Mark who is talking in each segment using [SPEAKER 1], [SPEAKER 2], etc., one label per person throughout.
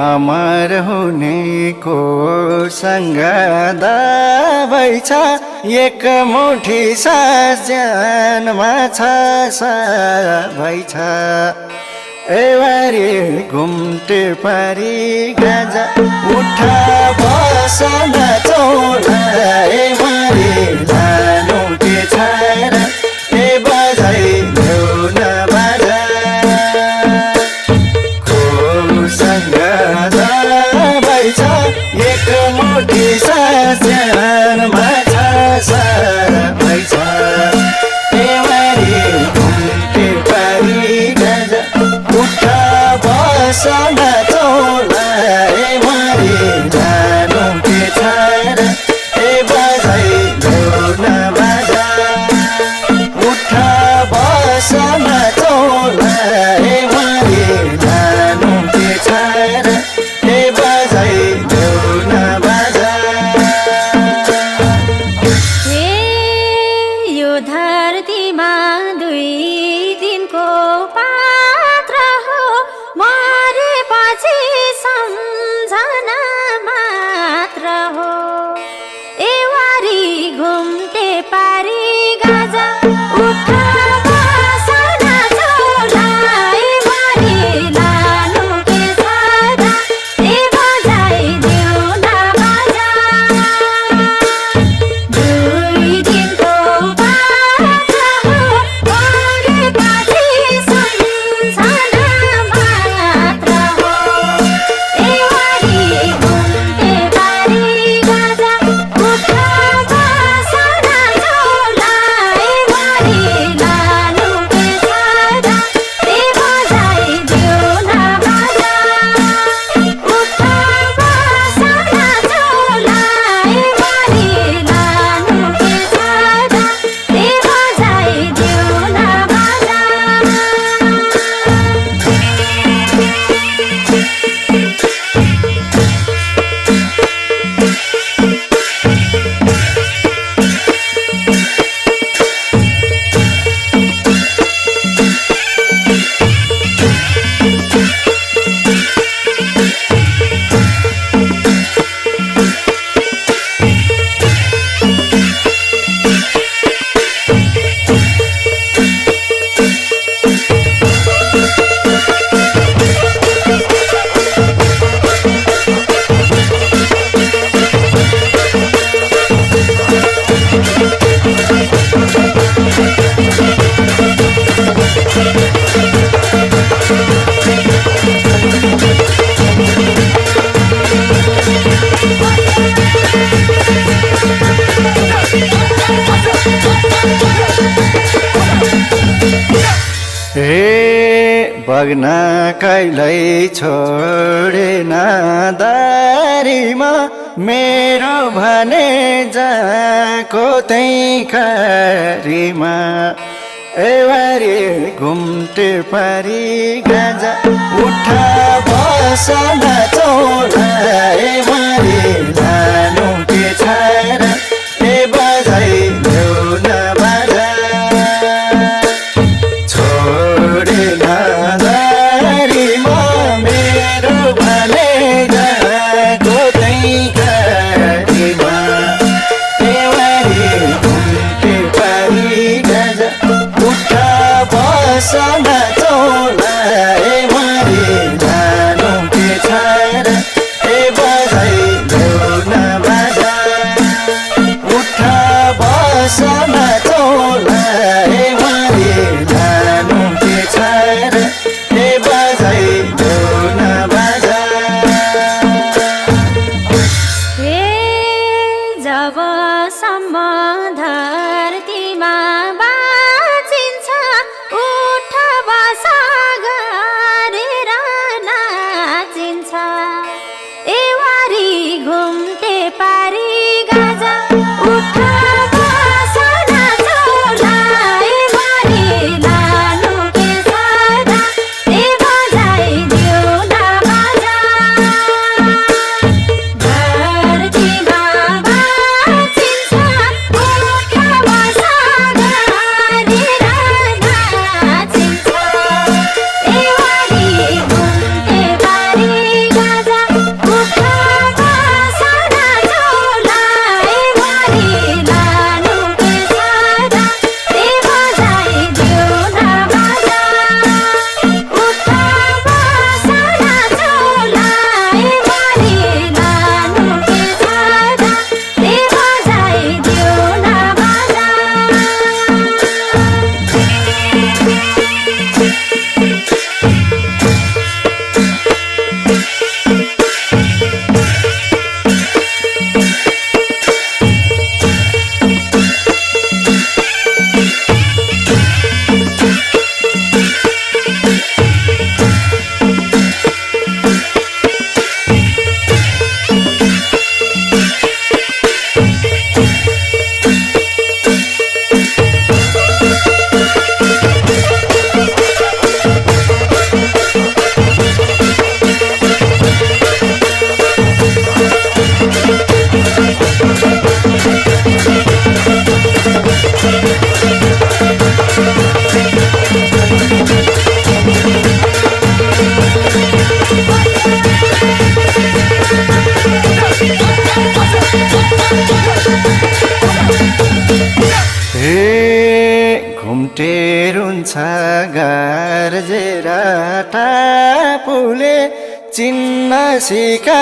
[SPEAKER 1] अमर हुनेको सँग दबाई छ एक मुठी सास ज्यानमा छ सबै छ एवारी घुम्टे पारी गाजा उठा बसन चौला एवारी लानु के छ ए बजाइ देऊ न बाजा सँग दबाई छ एक मुठी सास ज्यानमा छ सबै छ एवारी घुम्टे पारी गाजा उठा बसन चौला एवारी लानु के छ ए बजाइ देऊ न बाजा उठा बसन चौला एवारी लानु के छ ए बजाइ देऊ न बाजा
[SPEAKER 2] यो धरतीमा दुई दिनको पात्र हो मरेपछि सम्झना मात्र हो एवारी घुम्टे पारी गाजा उठा बसन चौला एवारी लानु के छ ए बजाइ देऊ न बाजा दुई दिनको पात्र हो मरेपछि सम्झना मात्र हो एवारी घुम्टे पारी गाजा उठा बसन चौला एवारी लानु के छ ए बजाइ देऊ न बाजा उठा बसन चौला एवारी लानु के छ ए बजाइ देऊ न बाजा
[SPEAKER 1] हे बग्न कहिल्यै छोडेन दारीमा मेरो भने जाको त्यही खरीमा एवारी घुम्टे पारी गाजा उठा बसन चौला एवारी लानु के छ ए बजाइ देऊ न बाजा छोडेन दारीमा मेरो भने जाको त्यही खरीमा एवारी घुम्टे पारी गाजा उठा बसन चौला एवारी लानु के छ ए
[SPEAKER 2] वारी घुम्टे पारी गाजा उठ बस नाचौला वारी लानु के सादा ए बजाइदेऊ न बाजा धरतीमा बाँचिन्छ उठ बस गरेर नाचिन्छ ए वारी घुम्टे पारी गाजा उठ बस नाचौला वारी लानु के सादा ए बजाइदेऊ न बाजा उठ बस नाचौला वारी लानु के सादा ए बजाइदेऊ न बाजा
[SPEAKER 1] हे घुम्टे रुन्छ गर्जेर टापुले चिन्न सिका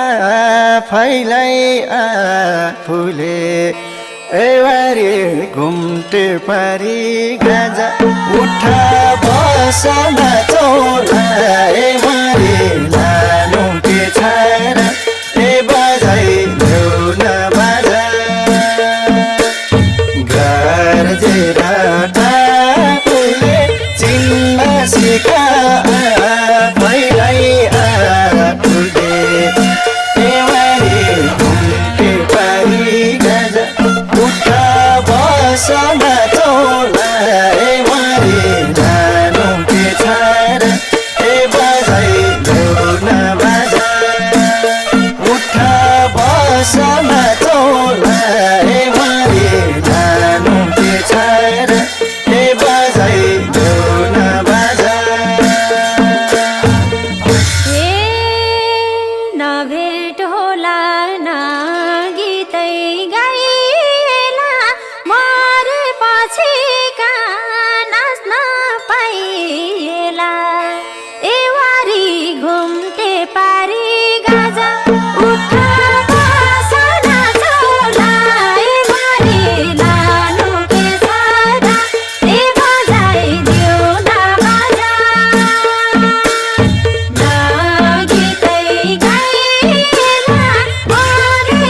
[SPEAKER 1] आफैलाई आफूले ए वारी घुम्टे पारी गाजा उठ बस नाचौला ए वारी लानु के छारा ए बजाइदेऊ न बाजा गर्जेर टापुले चिन्न सिका आफैलाई आफूले ए वारी घुम्टे पारी गाजा उठ बस नाचौला ए वारी लानु के छारा ए बजाइदेऊ न बाजा उठ बस नाचौला ए वारी लानु के छारा ए बजाइदेऊ न बाजा
[SPEAKER 2] ए नभेट होला न गीतै गाइला मरेपछि कहाँ नाच्न पाइएला ए वारी घुम्टे पारी गाजा उठ बस नाचौला वारी लानु के सादा ए बजाइदेऊ न बाजा गीतै गाइला मरेपछि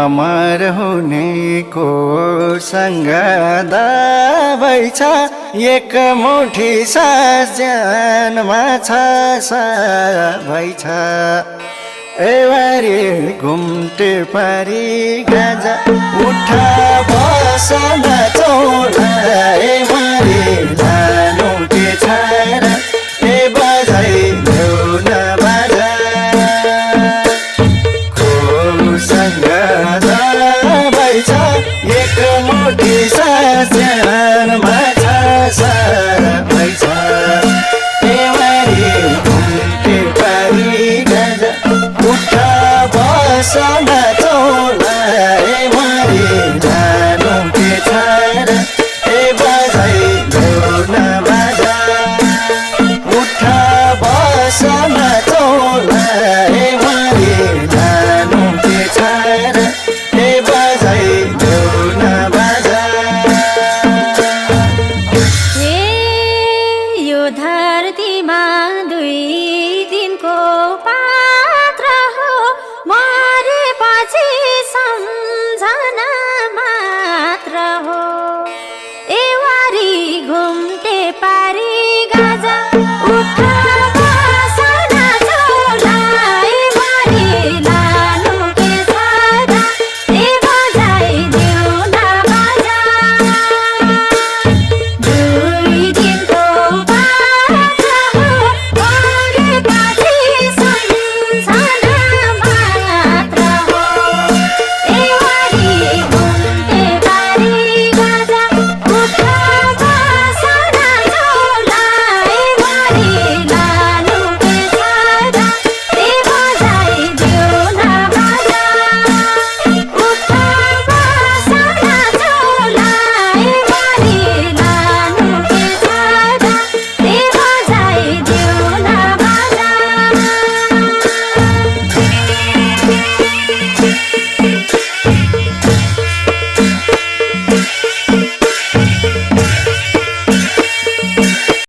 [SPEAKER 1] अमर हुनेको सँग दबै छ एक मुठी सास ज्यानमा छ सबै छ एवारी घुम्टे पारी गाजा उठ बस नचौला एवारी लानु के छ र ए बजाइ देऊ न बाजा खोसँग दबै छ एक मुठी सास ज्यानमा छ सबै छ एवारी घुम्टे पारी गाजा उठ बस नचौला एवारी लानु के छ र ए बजाइ देऊ न बाजा उठ बस